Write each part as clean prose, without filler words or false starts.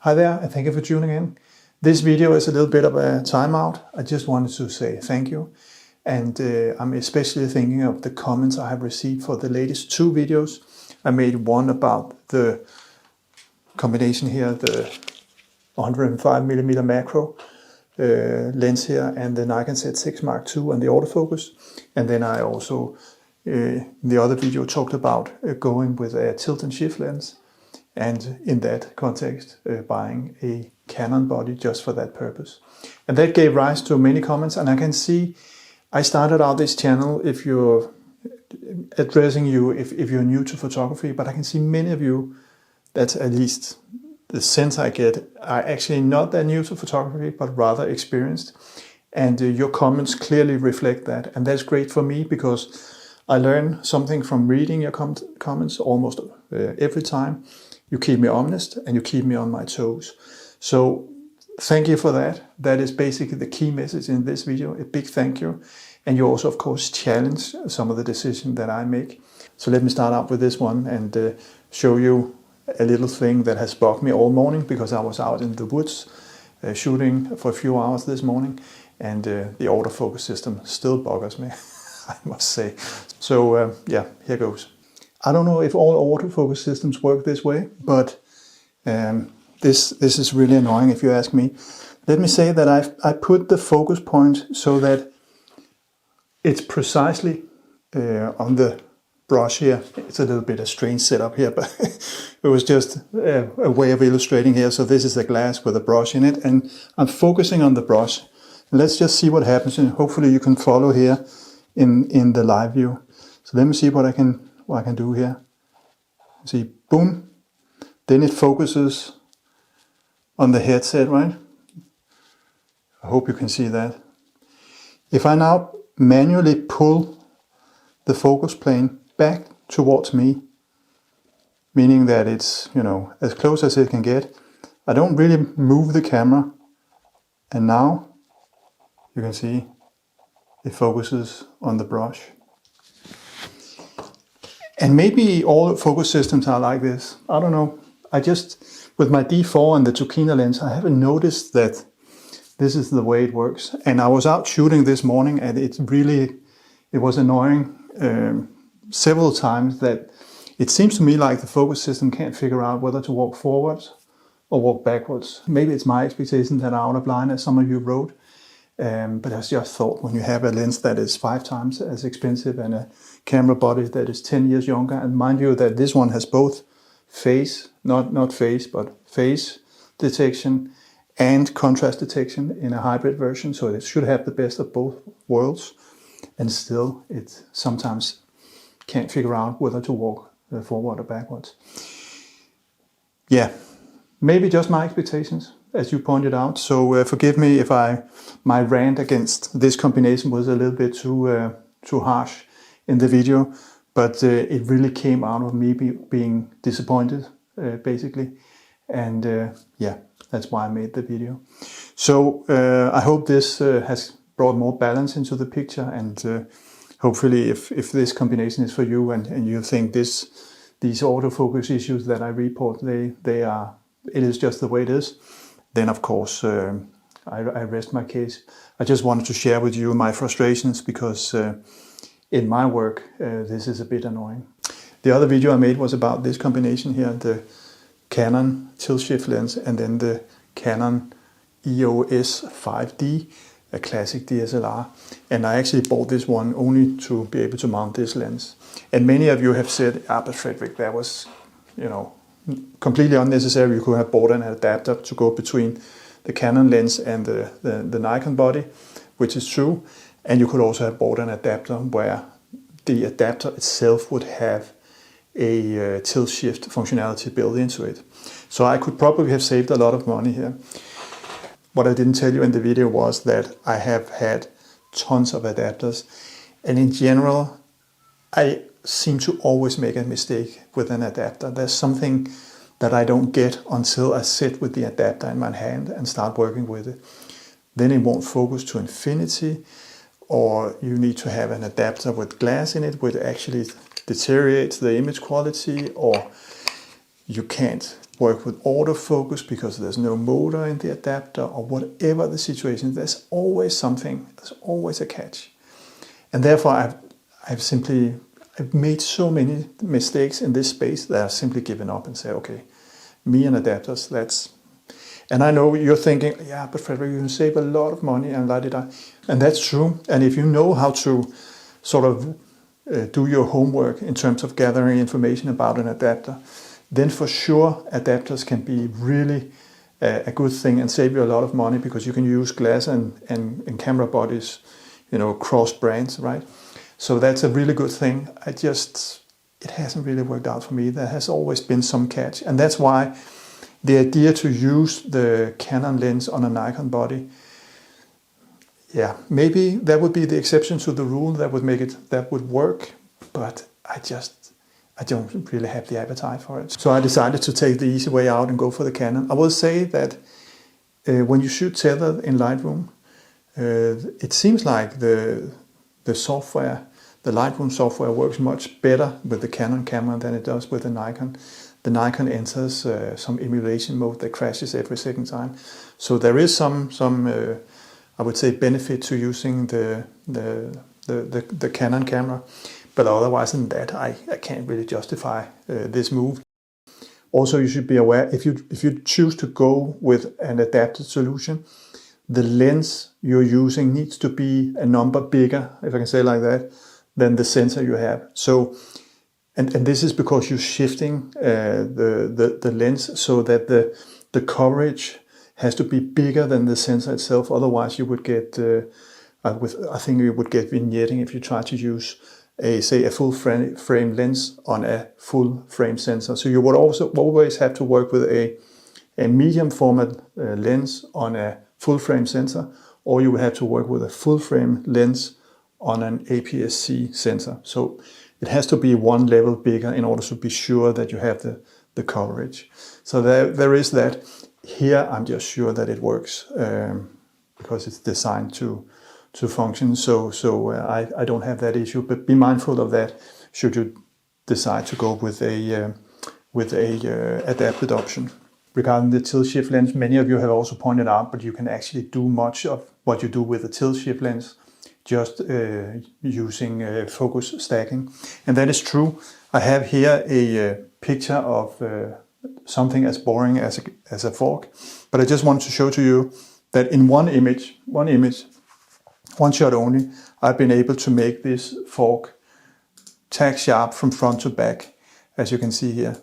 Hi there, and thank you for tuning in. This video is a little bit of a timeout. I just wanted to say thank you. And I'm especially thinking of the comments I have received for the latest two videos. I made one about the combination here, the 105mm macro lens here, and the Nikon Z6 Mark II and the autofocus. And then I also, in the other video, talked about going with a tilt and shift lens. And in that context, buying a Canon body just for that purpose. And that gave rise to many comments, and I can see I started out this channel if you're new to photography, but I can see many of you, that's at least the sense I get, are actually not that new to photography, but rather experienced. And your comments clearly reflect that, and that's great for me because I learn something from reading your comments almost every time. You keep me honest and you keep me on my toes. So thank you for that. That is basically the key message in this video, a big thank you. And you also, of course, challenge some of the decisions that I make. So let me start out with this one and show you a little thing that has bugged me all morning because I was out in the woods shooting for a few hours this morning, and the autofocus system still buggers me, I must say. So yeah, here goes. I don't know if all autofocus systems work this way, but this is really annoying if you ask me. Let me say that I put the focus point so that it's precisely on the brush here. It's a little bit a strange setup here, but it was just a way of illustrating here. So this is a glass with a brush in it, and I'm focusing on the brush. Let's just see what happens, and hopefully you can follow here in the live view. So let me see what I can do here. See, boom, then it focuses on the headset, right? I hope you can see that. If I now manually pull the focus plane back towards me, meaning that it's, as close as it can get, I don't really move the camera, and now you can see it focuses on the brush. And maybe all focus systems are like this. I don't know. I just, with my D4 and the Tokina lens, I haven't noticed that this is the way it works. And I was out shooting this morning, and it was annoying several times that it seems to me like the focus system can't figure out whether to walk forwards or walk backwards. Maybe it's my expectations that are out of line, as some of you wrote. But I just thought, when you have a lens that is 5 times as expensive and a camera body that is 10 years younger, and mind you that this one has both phase, not phase, but phase detection and contrast detection in a hybrid version, so it should have the best of both worlds, and still it sometimes can't figure out whether to walk forward or backwards. Yeah, maybe just my expectations, as you pointed out. So forgive me if my rant against this combination was a little bit too harsh in the video, but it really came out of me being disappointed, basically. And yeah, that's why I made the video. So I hope this has brought more balance into the picture, and hopefully if this combination is for you and you think these autofocus issues that I report, it is just the way it is, then of course I rest my case. I just wanted to share with you my frustrations because in my work this is a bit annoying. The other video I made was about this combination here, the Canon tilt shift lens and then the Canon EOS 5D, a classic DSLR. And I actually bought this one only to be able to mount this lens. And many of you have said, but Fredrik, that was, completely unnecessary. You could have bought an adapter to go between the Canon lens and the Nikon body, which is true. And you could also have bought an adapter where the adapter itself would have a tilt shift functionality built into it. So I could probably have saved a lot of money here. What I didn't tell you in the video was that I have had tons of adapters, and in general I seem to always make a mistake with an adapter. There's something that I don't get until I sit with the adapter in my hand and start working with it. Then it won't focus to infinity, or you need to have an adapter with glass in it which actually deteriorates the image quality, or you can't work with autofocus because there's no motor in the adapter, or whatever the situation. There's always something. There's always a catch, and therefore I've made so many mistakes in this space that I've simply given up and said, okay, me and adapters, that's. And I know you're thinking, yeah, but Frederick, you can save a lot of money and la-di-da. And that's true. And if you know how to sort of do your homework in terms of gathering information about an adapter, then for sure adapters can be really a good thing and save you a lot of money, because you can use glass and camera bodies, cross brands, right? So that's a really good thing. It hasn't really worked out for me. There has always been some catch. And that's why the idea to use the Canon lens on a Nikon body, yeah, maybe that would be the exception to the rule that would work, but I don't really have the appetite for it. So I decided to take the easy way out and go for the Canon. I will say that when you shoot tethered in Lightroom, it seems like the software, the Lightroom software, works much better with the Canon camera than it does with the Nikon. The Nikon enters some emulation mode that crashes every second time. So there is some I would say, benefit to using the Canon camera. But otherwise than that, I can't really justify this move. Also, you should be aware, if you choose to go with an adapted solution, the lens you're using needs to be a number bigger, if I can say it like that, than the sensor you have. So, and this is because you're shifting the lens so that the coverage has to be bigger than the sensor itself. Otherwise, you would get, I think you would get vignetting if you try to use a full frame lens on a full frame sensor. So you would also always have to work with a medium format lens on a full frame sensor, or you would have to work with a full frame lens on an APS-C sensor. So it has to be one level bigger in order to be sure that you have the coverage. So there is that. Here I'm just sure that it works because it's designed to function. So I don't have that issue. But be mindful of that should you decide to go with a adapted option. Regarding the tilt shift lens, many of you have also pointed out, but you can actually do much of what you do with the tilt shift lens just using focus stacking. And that is true. I have here a picture of something as boring as a fork, but I just wanted to show to you that in one image, one shot only, I've been able to make this fork tack sharp from front to back, as you can see here.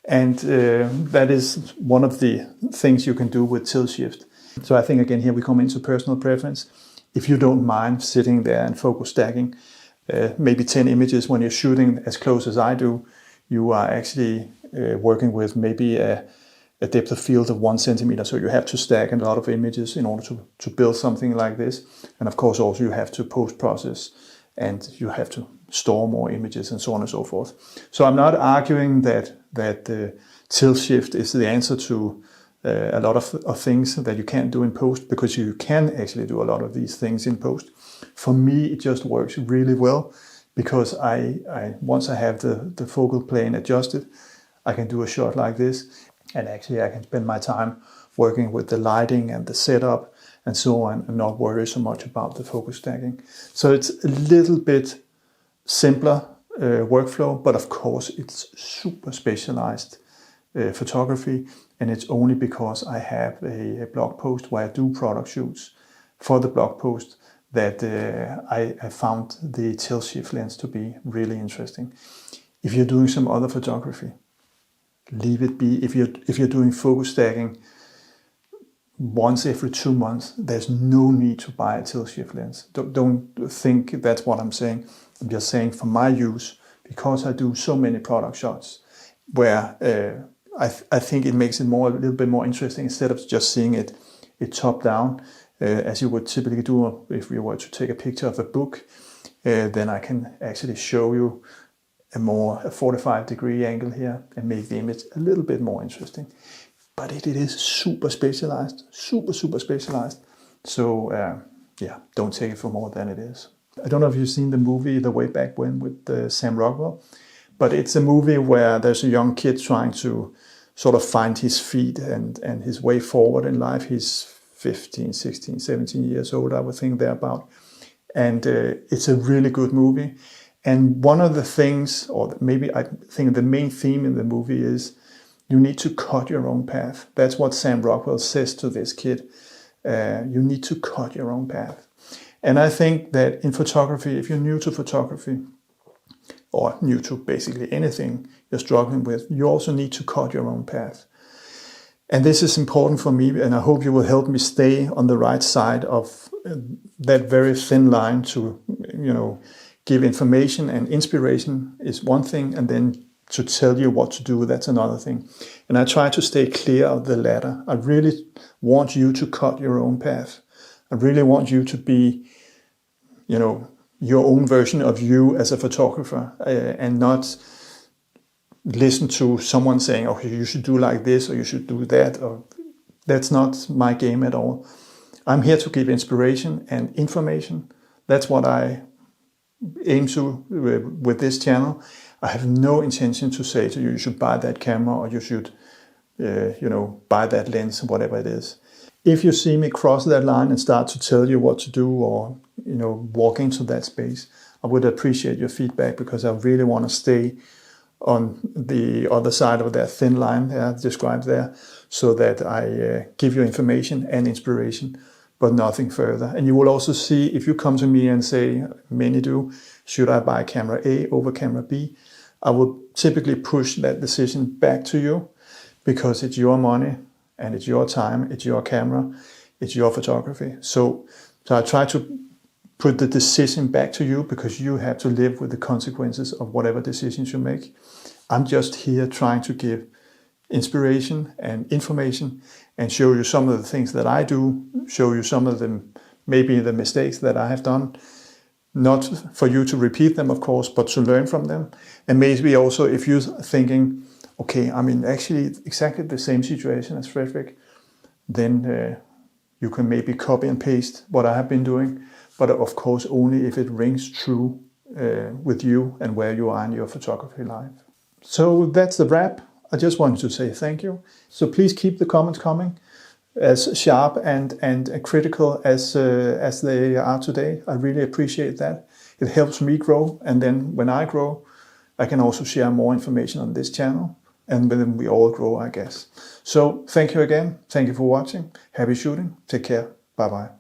And that is one of the things you can do with tilt shift. So I think again here we come into personal preference. If you don't mind sitting there and focus stacking maybe 10 images when you're shooting as close as I do, you are actually working with maybe a depth of field of 1 centimeter. So you have to stack a lot of images in order to build something like this. And of course also you have to post-process and you have to store more images and so on and so forth. So I'm not arguing that tilt shift is the answer to a lot of things that you can't do in post, because you can actually do a lot of these things in post. For me, it just works really well because once I have the focal plane adjusted, I can do a shot like this, and actually I can spend my time working with the lighting and the setup and so on, and not worry so much about the focus stacking. So it's a little bit simpler workflow, but of course it's super specialized photography, and it's only because I have a blog post where I do product shoots for the blog post that I found the tilt shift lens to be really interesting. If you're doing some other photography, leave it be. If you're doing focus stacking once every 2 months, there's no need to buy a tilt shift lens. Don't think that's what I'm saying. I'm just saying for my use, because I do so many product shots where I think it makes it a little bit more interesting instead of just seeing it top down, as you would typically do if you were to take a picture of a book. Then I can actually show you a 45-degree angle here and make the image a little bit more interesting. But it is super specialized, super specialized. So yeah, don't take it for more than it is. I don't know if you've seen the movie The Way Back When with Sam Rockwell, but it's a movie where there's a young kid trying to sort of find his feet and his way forward in life. He's 15, 16, 17 years old, I would think thereabout. And it's a really good movie. And one of the things, or maybe I think the main theme in the movie is you need to cut your own path. That's what Sam Rockwell says to this kid. You need to cut your own path. And I think that in photography, if you're new to photography, or new to basically anything you're struggling with, you also need to cut your own path. And this is important for me, and I hope you will help me stay on the right side of that very thin line to, give information and inspiration is one thing, and then to tell you what to do, that's another thing. And I try to stay clear of the latter. I really want you to cut your own path. I really want you to be, your own version of you as a photographer, and not listen to someone saying, okay, you should do like this or you should do that. Or that's not my game at all. I'm here to give inspiration and information. That's what I aim to with this channel. I have no intention to say to you, you should buy that camera or you should, buy that lens, whatever it is. If you see me cross that line and start to tell you what to do or, walk into that space, I would appreciate your feedback, because I really want to stay on the other side of that thin line described there, so that I give you information and inspiration, but nothing further. And you will also see, if you come to me and say, many do, should I buy camera A over camera B? I will typically push that decision back to you, because it's your money and it's your time, it's your camera, it's your photography. So I try to put the decision back to you, because you have to live with the consequences of whatever decisions you make. I'm just here trying to give inspiration and information and show you some of the things that I do, show you some of them, maybe the mistakes that I have done, not for you to repeat them, of course, but to learn from them. And maybe also if you're thinking, okay, I'm in actually exactly the same situation as Frederick, then you can maybe copy and paste what I have been doing, but of course only if it rings true with you and where you are in your photography life. So that's the wrap. I just wanted to say thank you. So please keep the comments coming, as sharp and critical as they are today. I really appreciate that. It helps me grow, and then when I grow, I can also share more information on this channel, and then we all grow, I guess. So thank you again. Thank you for watching. Happy shooting. Take care. Bye-bye.